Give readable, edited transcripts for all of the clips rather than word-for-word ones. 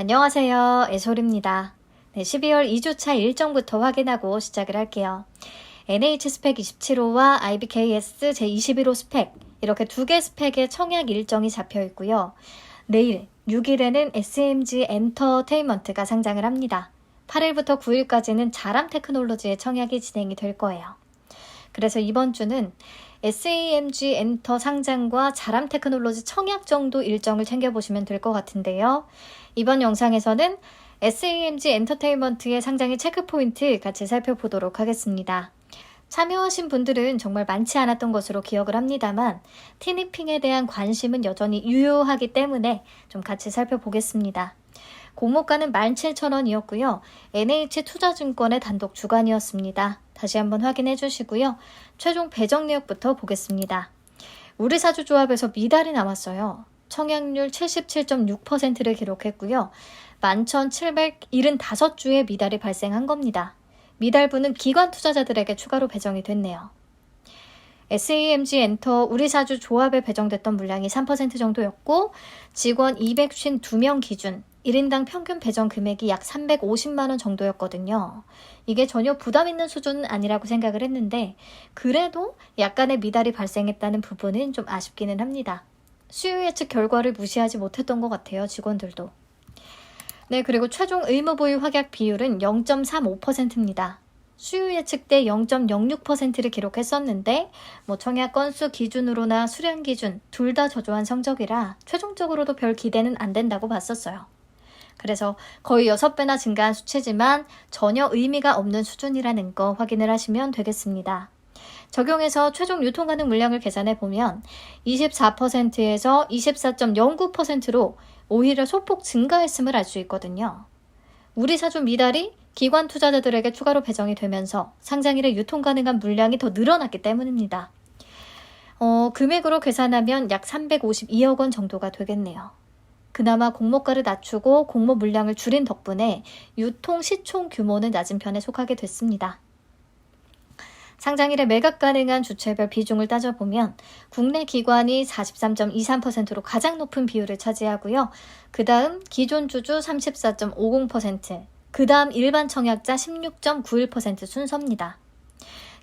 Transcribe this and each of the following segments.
안녕하세요. 애솔입니다. 12월 2주차 일정부터 확인하고 시작을 할게요. NH 스펙 27호와 IBKS 제21호 스펙 이렇게 두 개 스펙의 청약 일정이 잡혀 있고요. 내일 6일에는 SMG 엔터테인먼트가 상장을 합니다. 8일부터 9일까지는 자람 테크놀로지의 청약이 진행이 될 거예요. 그래서 이번 주는 SAMG 엔터 상장과 자람 테크놀로지 청약 정도 일정을 챙겨보시면 될 것 같은데요. 이번 영상에서는 SAMG 엔터테인먼트의 상장의 체크포인트 같이 살펴보도록 하겠습니다. 참여하신 분들은 정말 많지 않았던 것으로 기억을 합니다만 티니핑에 대한 관심은 여전히 유효하기 때문에 좀 같이 살펴보겠습니다. 공모가는 17,000원이었고요. NH투자증권의 단독 주관이었습니다. 다시 한번 확인해 주시고요. 최종 배정 내역부터 보겠습니다. 우리사주조합에서 미달이 나왔어요. 청약률 77.6%를 기록했고요. 11,775주의 미달이 발생한 겁니다. 미달분은 기관 투자자들에게 추가로 배정이 됐네요. SAMG 엔터 우리사주 조합에 배정됐던 물량이 3% 정도였고 직원 252명 기준 1인당 평균 배정 금액이 약 350만원 정도였거든요. 이게 전혀 부담 있는 수준은 아니라고 생각을 했는데 그래도 약간의 미달이 발생했다는 부분은 좀 아쉽기는 합니다. 수요 예측 결과를 무시하지 못했던 것 같아요. 직원들도. 네, 그리고 최종 의무보유 확약 비율은 0.35%입니다. 수요 예측 때 0.06%를 기록했었는데 청약 건수 기준으로나 수량 기준 둘 다 저조한 성적이라 최종적으로도 별 기대는 안 된다고 봤었어요. 그래서 거의 6배나 증가한 수치지만 전혀 의미가 없는 수준이라는 거 확인을 하시면 되겠습니다. 적용해서 최종 유통 가능 물량을 계산해 보면 24%에서 24.09%로 오히려 소폭 증가했음을 알 수 있거든요. 우리사주 미달이 기관 투자자들에게 추가로 배정이 되면서 상장일에 유통 가능한 물량이 더 늘어났기 때문입니다. 금액으로 계산하면 약 352억 원 정도가 되겠네요. 그나마 공모가를 낮추고 공모 물량을 줄인 덕분에 유통 시총 규모는 낮은 편에 속하게 됐습니다. 상장일에 매각 가능한 주체별 비중을 따져보면 국내 기관이 43.23%로 가장 높은 비율을 차지하고요. 그 다음 기존 주주 34.50%, 그 다음 일반 청약자 16.91% 순서입니다.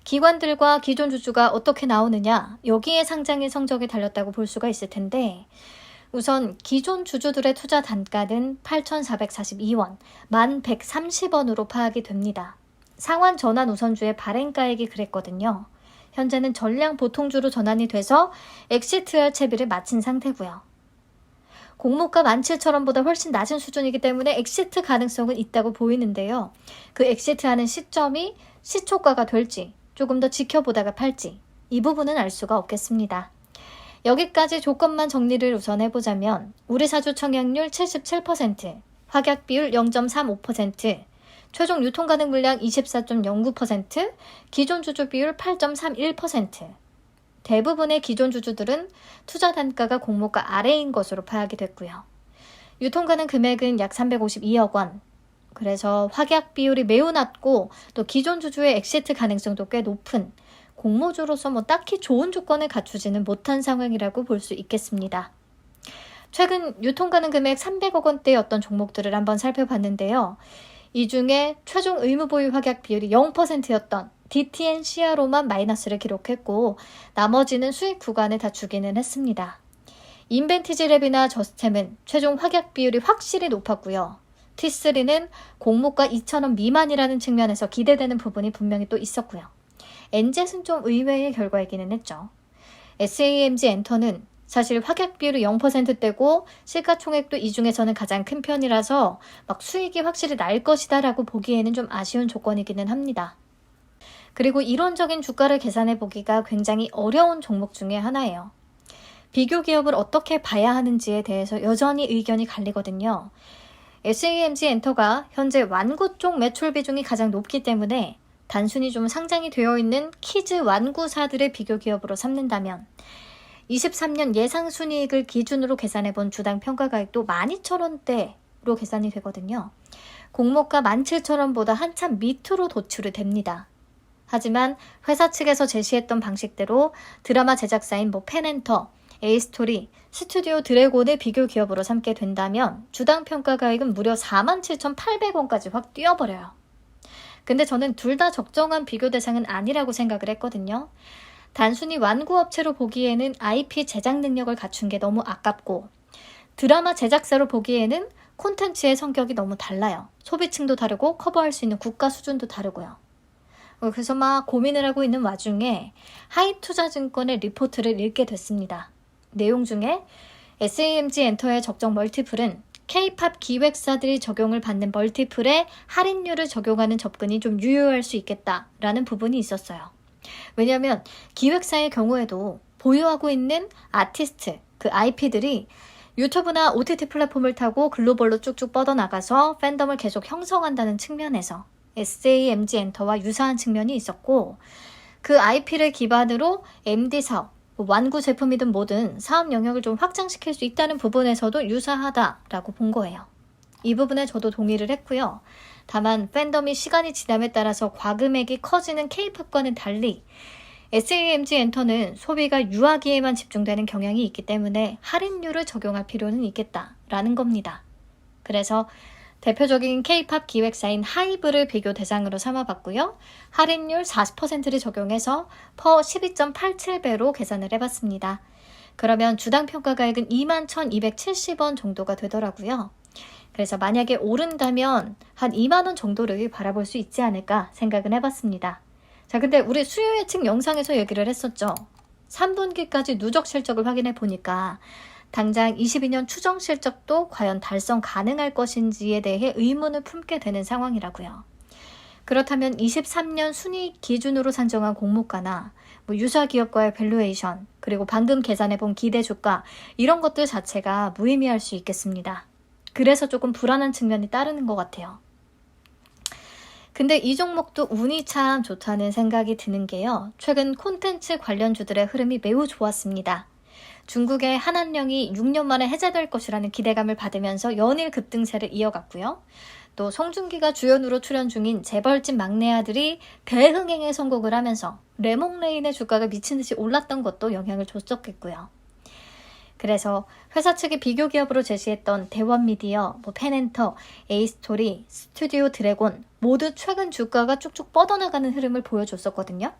기관들과 기존 주주가 어떻게 나오느냐, 여기에 상장일 성적이 달렸다고 볼 수가 있을 텐데 우선 기존 주주들의 투자 단가는 8,442원, 1,130원으로 파악이 됩니다. 상환 전환 우선주의 발행가액이 그랬거든요. 현재는 전량 보통주로 전환이 돼서 엑시트할 채비를 마친 상태고요. 공모가 17,000원보다 훨씬 낮은 수준이기 때문에 엑시트 가능성은 있다고 보이는데요. 그 엑시트하는 시점이 시초가가 될지 조금 더 지켜보다가 팔지 이 부분은 알 수가 없겠습니다. 여기까지 조건만 정리를 우선 해보자면 우리사주 청약률 77%, 확약 비율 0.35%, 최종 유통 가능 물량 24.09%, 기존 주주 비율 8.31%. 대부분의 기존 주주들은 투자 단가가 공모가 아래인 것으로 파악이 됐고요. 유통 가능 금액은 약 352억 원. 그래서 확약 비율이 매우 낮고 또 기존 주주의 엑시트 가능성도 꽤 높은 공모주로서 딱히 좋은 조건을 갖추지는 못한 상황이라고 볼 수 있겠습니다. 최근 유통 가능 금액 300억 원대였던 종목들을 한번 살펴봤는데요. 이 중에 최종 의무보유 확약 비율이 0%였던 DTNCR로만 마이너스를 기록했고 나머지는 수익 구간을 다 주기는 했습니다. 인벤티지랩이나 저스템은 최종 확약 비율이 확실히 높았고요. T3는 공모가 2,000원 미만이라는 측면에서 기대되는 부분이 분명히 또 있었고요. 엔젯은 좀 의외의 결과이기는 했죠. SAMG 엔터는 사실 확약 비율이 0%대고 시가총액도 이 중에서는 가장 큰 편이라서 수익이 확실히 날 것이다 라고 보기에는 좀 아쉬운 조건이기는 합니다. 그리고 이론적인 주가를 계산해 보기가 굉장히 어려운 종목 중에 하나예요. 비교 기업을 어떻게 봐야 하는지에 대해서 여전히 의견이 갈리거든요. SAMG 엔터가 현재 완구 쪽 매출 비중이 가장 높기 때문에 단순히 좀 상장이 되어 있는 키즈 완구사들의 비교 기업으로 삼는다면 23년 예상 순이익을 기준으로 계산해본 주당 평가가액도 12,000원대로 계산이 되거든요. 공모가 17,000원보다 한참 밑으로 도출이 됩니다. 하지만 회사 측에서 제시했던 방식대로 드라마 제작사인 펜엔터, 에이스토리, 스튜디오 드래곤을 비교 기업으로 삼게 된다면 주당 평가 가액은 무려 47,800원까지 확 뛰어버려요. 근데 저는 둘 다 적정한 비교 대상은 아니라고 생각을 했거든요. 단순히 완구업체로 보기에는 IP 제작 능력을 갖춘 게 너무 아깝고, 드라마 제작사로 보기에는 콘텐츠의 성격이 너무 달라요. 소비층도 다르고 커버할 수 있는 국가 수준도 다르고요. 그래서 막 고민을 하고 있는 와중에 하이투자증권의 리포트를 읽게 됐습니다. 내용 중에 SAMG 엔터의 적정 멀티플은 K-팝 기획사들이 적용을 받는 멀티플에 할인율을 적용하는 접근이 좀 유효할 수 있겠다라는 부분이 있었어요. 왜냐하면 기획사의 경우에도 보유하고 있는 아티스트, 그 IP들이 유튜브나 OTT 플랫폼을 타고 글로벌로 쭉쭉 뻗어나가서 팬덤을 계속 형성한다는 측면에서 SAMG 엔터와 유사한 측면이 있었고, 그 IP를 기반으로 MD 사업, 완구 제품이든 뭐든 사업 영역을 좀 확장시킬 수 있다는 부분에서도 유사하다라고 본 거예요. 이 부분에 저도 동의를 했고요. 다만 팬덤이 시간이 지남에 따라서 과금액이 커지는 K-팝과는 달리 SAMG 엔터는 소비가 유아기에만 집중되는 경향이 있기 때문에 할인율을 적용할 필요는 있겠다라는 겁니다. 그래서 대표적인 K-팝 기획사인 하이브를 비교 대상으로 삼아봤고요. 할인율 40%를 적용해서 퍼 12.87배로 계산을 해봤습니다. 그러면 주당 평가 가액은 21,270원 정도가 되더라고요. 그래서 만약에 오른다면 한 2만원 정도를 바라볼 수 있지 않을까 생각은 해봤습니다. 자, 근데 우리 수요 예측 영상에서 얘기를 했었죠. 3분기까지 누적 실적을 확인해 보니까 당장 22년 추정 실적도 과연 달성 가능할 것인지에 대해 의문을 품게 되는 상황이라고요. 그렇다면 23년 순이익 기준으로 산정한 공모가나 유사 기업과의 밸류에이션, 그리고 방금 계산해 본 기대 주가, 이런 것들 자체가 무의미할 수 있겠습니다. 그래서 조금 불안한 측면이 따르는 것 같아요. 근데 이 종목도 운이 참 좋다는 생각이 드는 게요. 최근 콘텐츠 관련주들의 흐름이 매우 좋았습니다. 중국의 한한령이 6년 만에 해제될 것이라는 기대감을 받으면서 연일 급등세를 이어갔고요. 또 송중기가 주연으로 출연 중인 재벌집 막내 아들이 대흥행에 성공을 하면서 레몽레인의 주가가 미친 듯이 올랐던 것도 영향을 줬었겠고요. 그래서 회사 측이 비교 기업으로 제시했던 대원미디어, 펜엔터, 에이스토리, 스튜디오 드래곤 모두 최근 주가가 쭉쭉 뻗어나가는 흐름을 보여줬었거든요.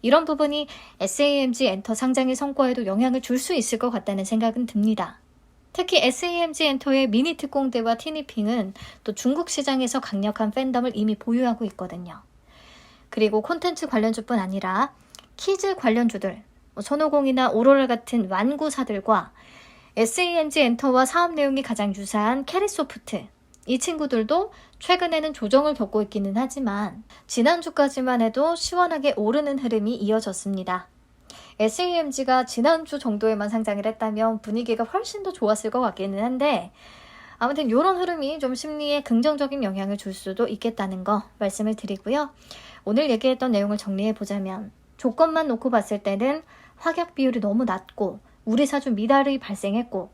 이런 부분이 SAMG 엔터 상장의 성과에도 영향을 줄 수 있을 것 같다는 생각은 듭니다. 특히 SAMG 엔터의 미니 특공대와 티니핑은 또 중국 시장에서 강력한 팬덤을 이미 보유하고 있거든요. 그리고 콘텐츠 관련주뿐 아니라 키즈 관련주들, 손오공이나 오로라 같은 완구사들과 SAMG 엔터와 사업 내용이 가장 유사한 캐리소프트, 이 친구들도 최근에는 조정을 겪고 있기는 하지만 지난주까지만 해도 시원하게 오르는 흐름이 이어졌습니다. SAMG가 지난주 정도에만 상장을 했다면 분위기가 훨씬 더 좋았을 것 같기는 한데, 아무튼 이런 흐름이 좀 심리에 긍정적인 영향을 줄 수도 있겠다는 거 말씀을 드리고요. 오늘 얘기했던 내용을 정리해보자면, 조건만 놓고 봤을 때는 확약 비율이 너무 낮고 우리 사주 미달이 발생했고,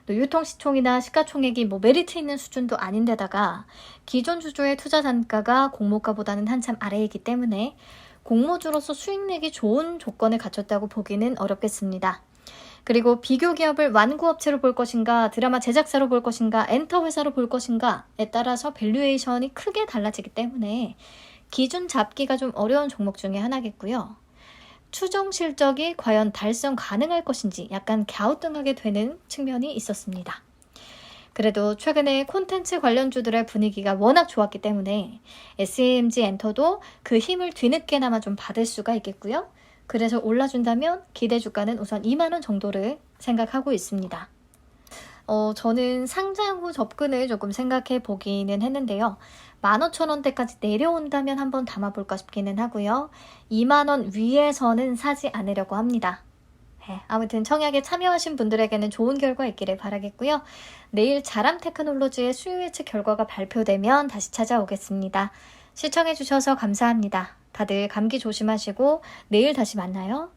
또 유통시총이나 시가총액이 메리트 있는 수준도 아닌데다가 기존 주주의 투자 단가가 공모가보다는 한참 아래이기 때문에 공모주로서 수익 내기 좋은 조건을 갖췄다고 보기는 어렵겠습니다. 그리고 비교 기업을 완구업체로 볼 것인가, 드라마 제작사로 볼 것인가, 엔터 회사로 볼 것인가에 따라서 밸류에이션이 크게 달라지기 때문에 기준 잡기가 좀 어려운 종목 중에 하나겠고요. 추정 실적이 과연 달성 가능할 것인지 약간 갸우뚱하게 되는 측면이 있었습니다. 그래도 최근에 콘텐츠 관련주들의 분위기가 워낙 좋았기 때문에 SAMG 엔터도 그 힘을 뒤늦게나마 좀 받을 수가 있겠고요. 그래서 올라준다면 기대 주가는 우선 2만원 정도를 생각하고 있습니다. 저는 상장 후 접근을 조금 생각해 보기는 했는데요. 15,000원대까지 내려온다면 한번 담아볼까 싶기는 하고요. 2만원 위에서는 사지 않으려고 합니다. 네, 아무튼 청약에 참여하신 분들에게는 좋은 결과 있기를 바라겠고요. 내일 자람 테크놀로지의 수요 예측 결과가 발표되면 다시 찾아오겠습니다. 시청해주셔서 감사합니다. 다들 감기 조심하시고 내일 다시 만나요.